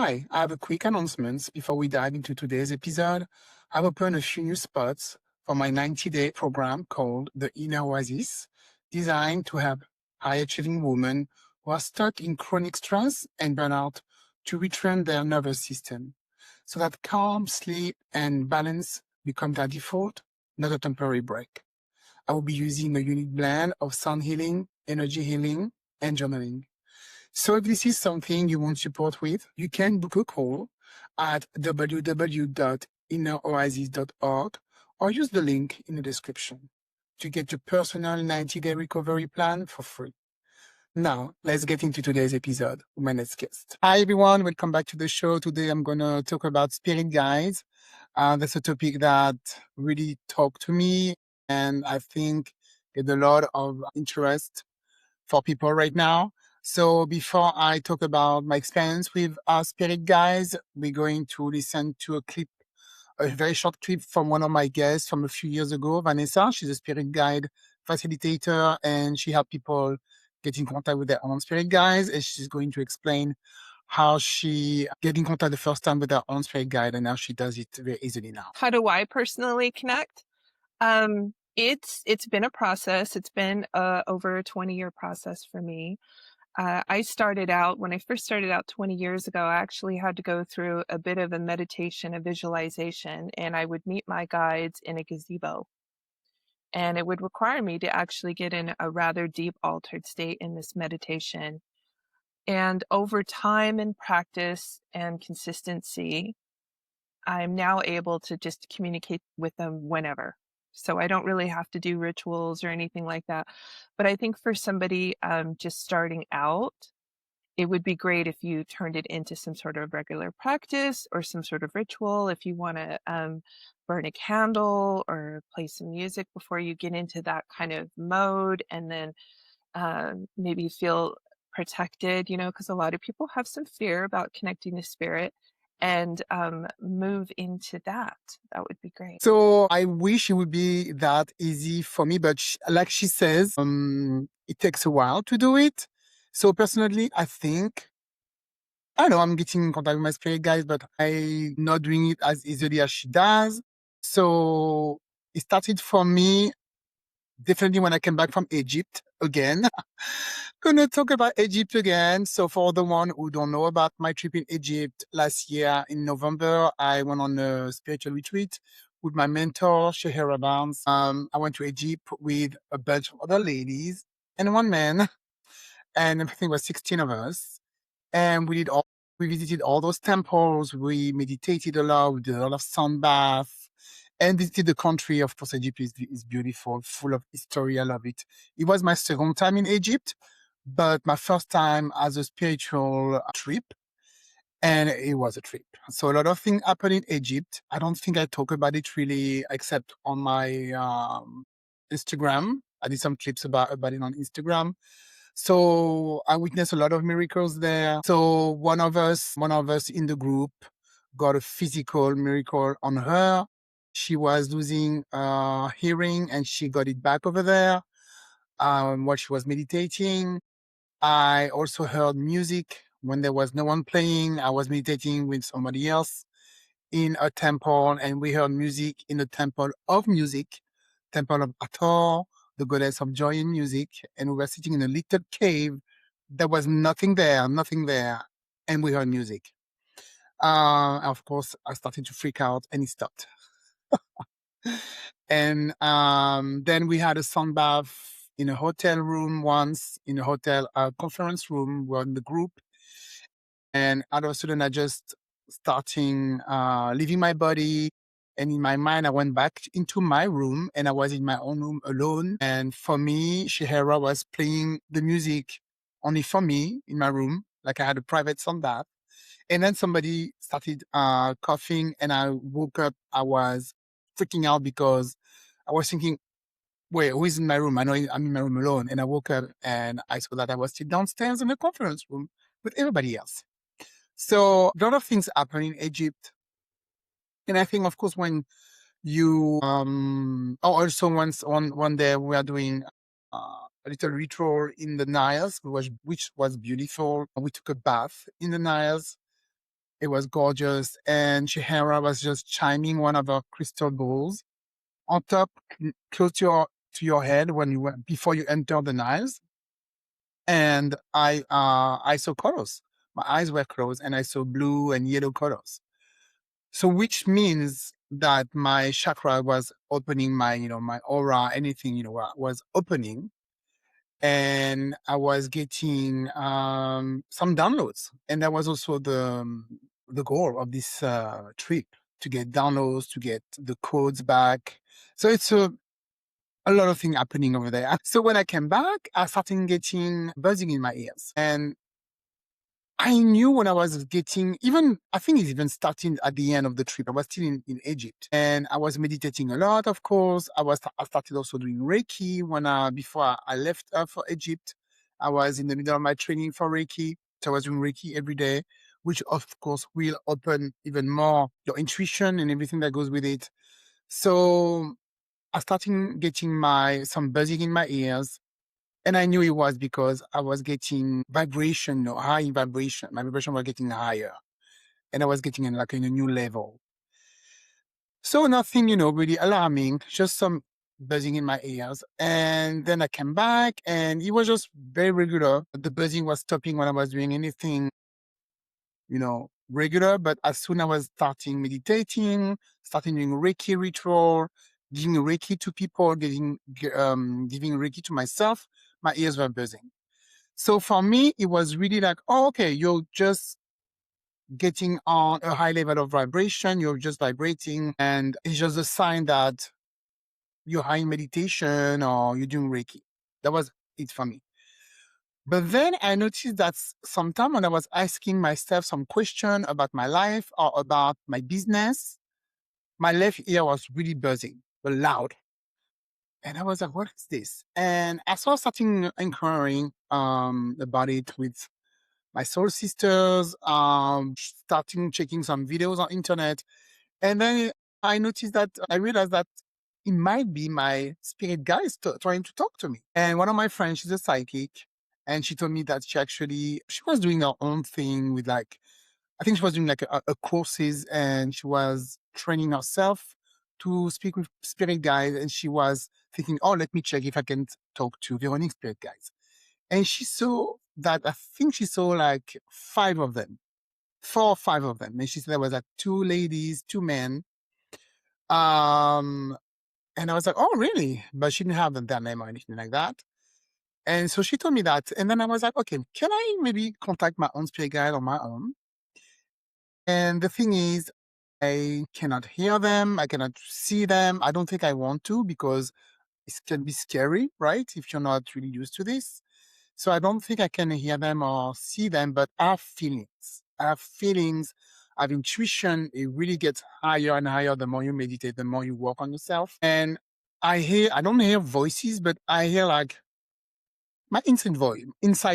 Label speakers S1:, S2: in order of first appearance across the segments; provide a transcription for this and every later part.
S1: Hi, I have a quick announcement before we dive into today's episode. I've opened a few new spots for my 90-day program called the Inner Oasis, designed to help high-achieving women who are stuck in chronic stress and burnout to retrain their nervous system so that calm, sleep, and balance become their default, not a temporary break. I will be using a unique blend of sound healing, energy healing, and journaling. So if this is something you want support with, you can book a call at www.inneroasis.org or use the link in the description to get your personal 90-day recovery plan for free. Now, let's get into today's episode with my next guest. Hi, everyone. Welcome back to the show. Today, I'm going to talk about spirit guides. That's a topic that really talked to me, and I think get a lot of interest for people right now. So before I talk about my experience with spirit guides, we're going to listen to a very short clip from one of my guests from a few years ago, Vanessa. She's a spirit guide facilitator, and she helps people get in contact with their own spirit guides. And she's going to explain how she get in contact the first time with her own spirit guide, and how she does it very easily now.
S2: How do I personally connect? It's been a process. It's been over a 20-year process for me. I started out, when I first started out 20 years ago, I actually had to go through a bit of a meditation, a visualization, and I would meet my guides in a gazebo. And it would require me to actually get in a rather deep altered state in this meditation. And over time and practice and consistency, I'm now able to just communicate with them whenever. So I don't really have to do rituals or anything like that. But I think for somebody just starting out, it would be great if you turned it into some sort of regular practice or some sort of ritual. If you want to burn a candle or play some music before you get into that kind of mode, and then maybe feel protected, because a lot of people have some fear about connecting to spirit, and move into that. That would be great.
S1: So I wish it would be that easy for me, but like she says, it takes a while to do it. So personally, I think, I know I'm getting in contact with my spirit guides, but I'm not doing it as easily as she does. So it started for me definitely when I came back from Egypt again. Gonna talk about Egypt again. So for the one who don't know about my trip in Egypt last year in November, I went on a spiritual retreat with my mentor, Shahira Barnes. I went to Egypt with a bunch of other ladies and one man, and I think it was 16 of us. And we visited all those temples. We meditated a lot. We did a lot of sun bath and visited the country. Of course, Egypt is beautiful, full of history. I love it. It was my second time in Egypt, but my first time as a spiritual trip. And it was a trip. So a lot of things happened in Egypt. I don't think I talk about it really, except on my Instagram. I did some clips about it on Instagram. So I witnessed a lot of miracles there. So one of us in the group got a physical miracle on her. She was losing hearing, and she got it back over there while she was meditating. I also heard music when there was no one playing. I was meditating with somebody else in a temple, and we heard music in the temple of music, temple of Hathor, the goddess of joy and music. And we were sitting in a little cave. There was nothing there, and we heard music. Of course, I started to freak out, and it stopped. And then we had a sun bath in a hotel room once, in a hotel conference room. We were in the group, and all of a sudden I just starting leaving my body, and in my mind I went back into my room, and I was in my own room alone. And for me, Shihara was playing the music only for me in my room, like I had a private sun bath. And then somebody started coughing, and I woke up. I was freaking out because I was thinking, wait, who is in my room? I know I'm in my room alone. And I woke up and I saw that I was still downstairs in the conference room with everybody else. So a lot of things happen in Egypt. And I think, of course, when you, also once one day we were doing a little ritual in the Niles, which was beautiful. We took a bath in the Niles. It was gorgeous. And Shihara was just chiming one of her crystal balls on top, close to your head when you went before you enter the knives. And I saw colors. My eyes were closed and I saw blue and yellow colors. So which means that my chakra was opening, my, my aura, anything, was opening. And I was getting some downloads. And that was also the goal of this trip, to get downloads, to get the codes back. So it's a lot of things happening over there. So when I came back, I started getting buzzing in my ears. And I knew when I was getting, even, I think it's even starting at the end of the trip. I was still in Egypt and I was meditating a lot, of course. I started also doing Reiki before I left for Egypt. I was in the middle of my training for Reiki. So I was doing Reiki every day, which of course will open even more your intuition and everything that goes with it. So I started getting some buzzing in my ears. And I knew it was because I was getting vibration, high vibration. My vibration was getting higher. And I was getting in a new level. So nothing, really alarming, just some buzzing in my ears. And then I came back and it was just very regular. The buzzing was stopping when I was doing anything, regular. But as soon as I was starting meditating, starting doing Reiki ritual, giving Reiki to people, giving Reiki to myself, my ears were buzzing. So for me, it was really like, oh, okay, you're just getting on a high level of vibration. You're just vibrating. And it's just a sign that you're high in meditation or you're doing Reiki. That was it for me. But then I noticed that sometime when I was asking myself some question about my life or about my business, my left ear was really buzzing, but loud. And I was like, what is this? And I started inquiring about it with my soul sisters, starting checking some videos on internet. And then I realized that it might be my spirit guides trying to talk to me. And one of my friends, she's a psychic, and she told me that she was doing her own thing with I think she was doing a courses, and she was training herself to speak with spirit guides. And she was thinking, oh, let me check if I can talk to Veronique spirit guides. And she saw that, I think she saw like 4 or 5 of them. And she said there was like 2 ladies, 2 men. And I was like, oh, really? But she didn't have their name or anything like that. And so she told me that. And then I was like, okay, can I maybe contact my own spirit guide on my own? And the thing is, I cannot hear them. I cannot see them. I don't think I want to, because it can be scary, right? If you're not really used to this. So I don't think I can hear them or see them, but I have feelings. I have intuition. It really gets higher and higher the more you meditate, the more you work on yourself. And I don't hear voices, but I hear like my inside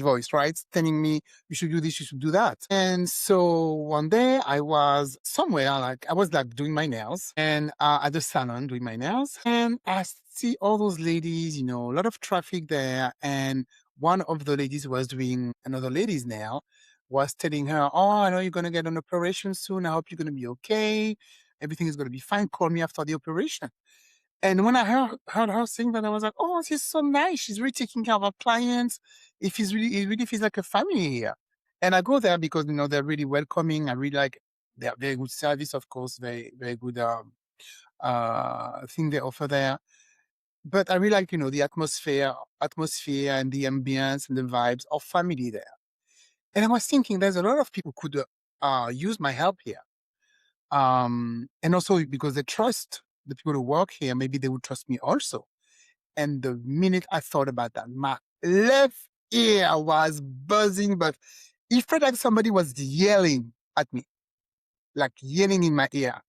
S1: voice, right? Telling me you should do this, you should do that. And so one day I was somewhere, I was doing my nails and at the salon doing my nails. And I see all those ladies, a lot of traffic there. And one of the ladies was doing another lady's nail, was telling her, oh, I know you're going to get an operation soon. I hope you're going to be okay. Everything is going to be fine. Call me after the operation. And when I heard her saying that, I was like, oh, she's so nice. She's really taking care of her clients. It really feels like a family here. And I go there because, they're really welcoming. I really like their very good service, of course, very, very good thing they offer there. But I really like, the atmosphere and the ambience and the vibes of family there. And I was thinking there's a lot of people who could use my help here. And also because they trust the people who work here, maybe they would trust me also. And the minute I thought about that, my left ear was buzzing, but it felt like somebody was yelling at me, like yelling in my ear.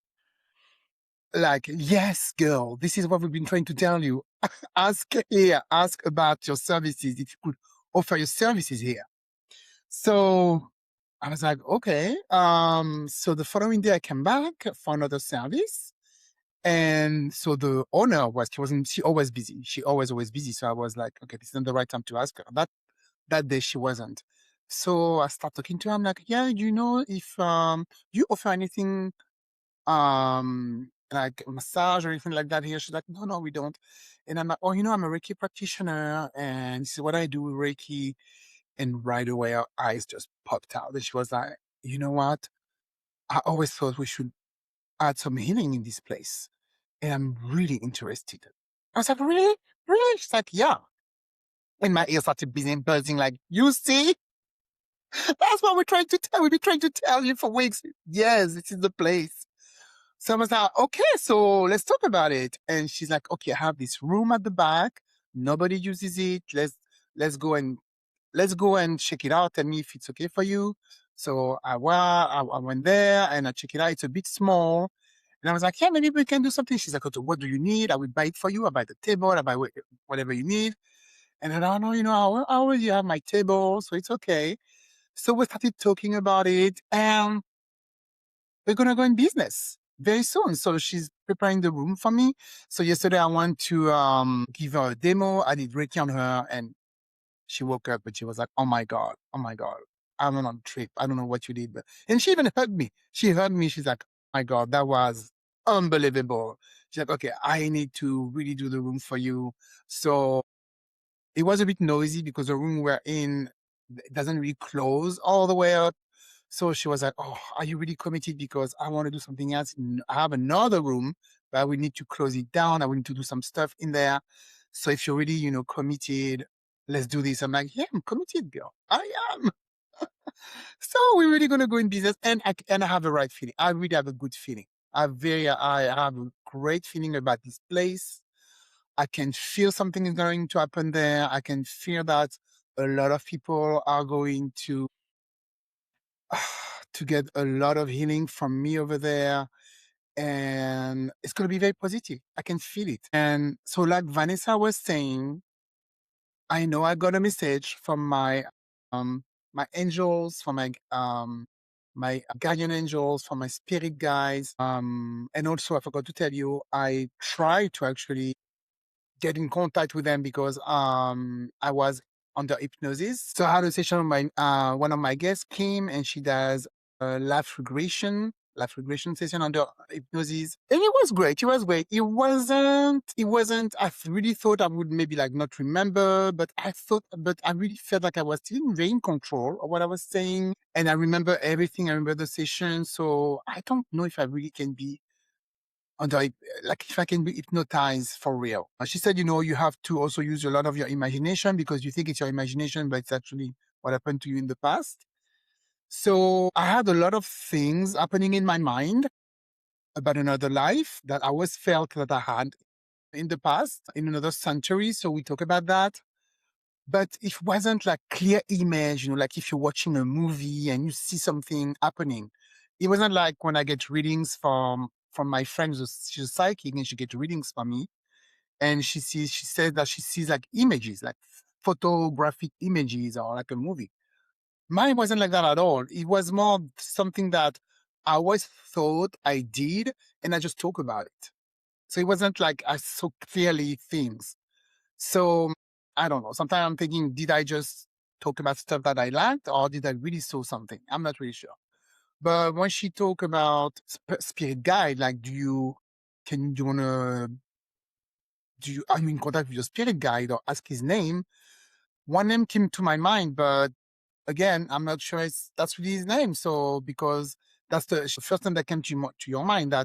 S1: Like, yes, girl, this is what we've been trying to tell you. Ask here, ask about your services, if you could offer your services here. So I was like, okay. So the following day I came back for another service. And so the owner she always busy. She always busy. So I was like, okay, this is not the right time to ask her. That day she wasn't. So I start talking to her. I'm like, yeah, do you know if you offer anything like massage or anything like that here? She's like, no, no, we don't. And I'm like, oh, I'm a Reiki practitioner, and this is what I do with Reiki. And right away, her eyes just popped out, and she was like, you know what? I always thought we should add some healing in this place, and I'm really interested. I was like, really, really? She's like, yeah. And my ears started buzzing, like, you see? That's what we're trying to tell. We've been trying to tell you for weeks. Yes, this is the place. So I was like, okay, so let's talk about it. And she's like, okay, I have this room at the back. Nobody uses it. Let's go and let's go and check it out. Tell me if it's okay for you. So I went there and I checked it out. It's a bit small. And I was like, yeah, maybe we can do something. She's like, okay, what do you need? I will buy it for you. I buy the table. I buy whatever you need. And then I know, I already have my table, so it's okay. So we started talking about it, and we're gonna go in business very soon. So she's preparing the room for me. So yesterday I went to give her a demo. I did Reiki on her, and she woke up and she was like, oh my God, I'm on a trip. I don't know what you did, and she even hugged me. She hugged me. She's like, oh my God, that was unbelievable. She's like, okay, I need to really do the room for you. So it was a bit noisy because the room we're in doesn't really close all the way up. So she was like, oh, are you really committed? Because I want to do something else. I have another room, but we need to close it down. I will need to do some stuff in there. So if you're really, committed, let's do this. I'm like, yeah, I'm committed, girl. I am. So we're really going to go in business. And I have the right feeling. I really have a good feeling. I have a great feeling about this place. I can feel something is going to happen there. I can feel that a lot of people are going to to get a lot of healing from me over there. And it's going to be very positive. I can feel it. And so, like Vanessa was saying, I know I got a message from my angels, from my guardian angels, from my spirit guides. And also I forgot to tell you, I tried to actually get in contact with them because I was under hypnosis. So I had a session with my one of my guests came, and she does a life regression session under hypnosis. And it was great. It was great. It wasn't really thought I would maybe like not remember, but I really felt like I was still very in control of what I was saying. And I remember everything. I remember the session. So I don't know if I really can be like if I can be hypnotized for real. She said, you have to also use a lot of your imagination because you think it's your imagination, but it's actually what happened to you in the past. So I had a lot of things happening in my mind about another life that I always felt that I had in the past, in another century. So we talk about that. But it wasn't like clear image, like if you're watching a movie and you see something happening. It wasn't like when I get readings from my friend she's a psychic, and she gets readings from me, and she says that she sees like images, like photographic images or like a movie. Mine wasn't like that at all. It was more something that I always thought I did, and I just talk about it. So it wasn't like I saw clearly things. So I don't know. Sometimes I'm thinking, did I just talk about stuff that I liked, or did I really saw something? I'm not really sure. But when she talk about spirit guide, like, can do you wanna are you in contact with your spirit guide or ask his name? One name came to my mind, but again, I'm not sure that's really his name. So because that's the first name that came to your mind.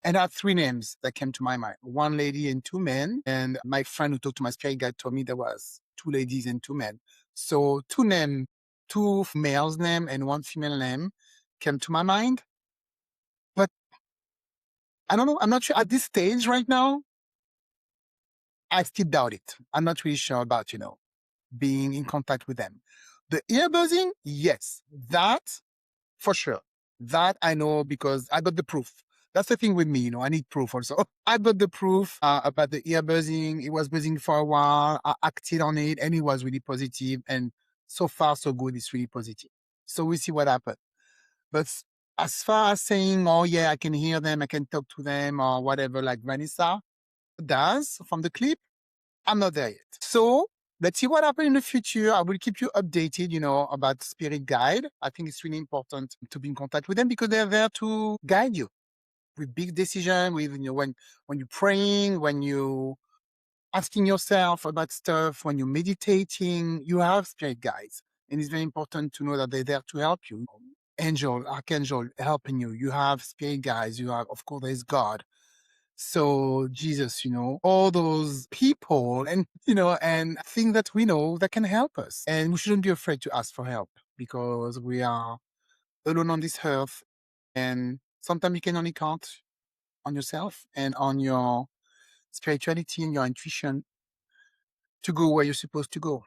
S1: And I had three names that came to my mind: one lady and two men. And my friend who talked to my spirit guide told me there was two ladies and two men. So two males name and one female name came to my mind. But I don't know. I'm not sure at this stage right now. I still doubt it. I'm not really sure about being in contact with them. The ear buzzing, yes, that for sure. That I know because I got the proof. That's the thing with me, I need proof also. I got the proof about the ear buzzing. It was buzzing for a while. I acted on it, and it was really positive. And so far, so good. It's really positive. So we see what happens. But as far as saying, oh yeah, I can hear them, I can talk to them, or whatever, like Vanessa does from the clip, I'm not there yet. So let's see what happens in the future. I will keep you updated, about spirit guide. I think it's really important to be in contact with them because they're there to guide you with big decision, with, when you're praying, when you asking yourself about stuff, when you're meditating, you have spirit guides. And it's very important to know that they're there to help you. Angel, archangel helping you. You have spirit guides. You have, of course, there's God. So Jesus, all those people and things that we know that can help us. And we shouldn't be afraid to ask for help because we are alone on this earth. And sometimes you can only count on yourself and on your spirituality and your intuition to go where you're supposed to go.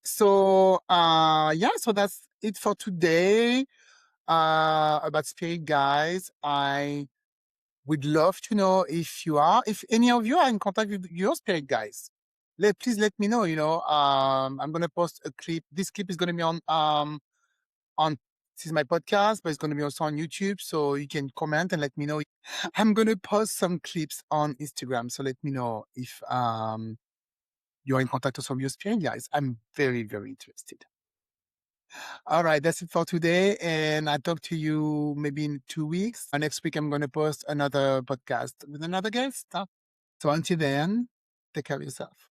S1: So yeah, so that's it for today. About spirit guys. I would love to know if any of you are in contact with your spirit guys. Please let me know. I'm gonna post a clip. This clip is gonna be on this is my podcast, but it's gonna be also on YouTube. So you can comment and let me know. I'm gonna post some clips on Instagram. So let me know if you're in contact with some of your spirit guys. I'm very, very interested. All right, that's it for today. And I'll talk to you maybe in 2 weeks. Next week, I'm going to post another podcast with another guest. So until then, take care of yourself.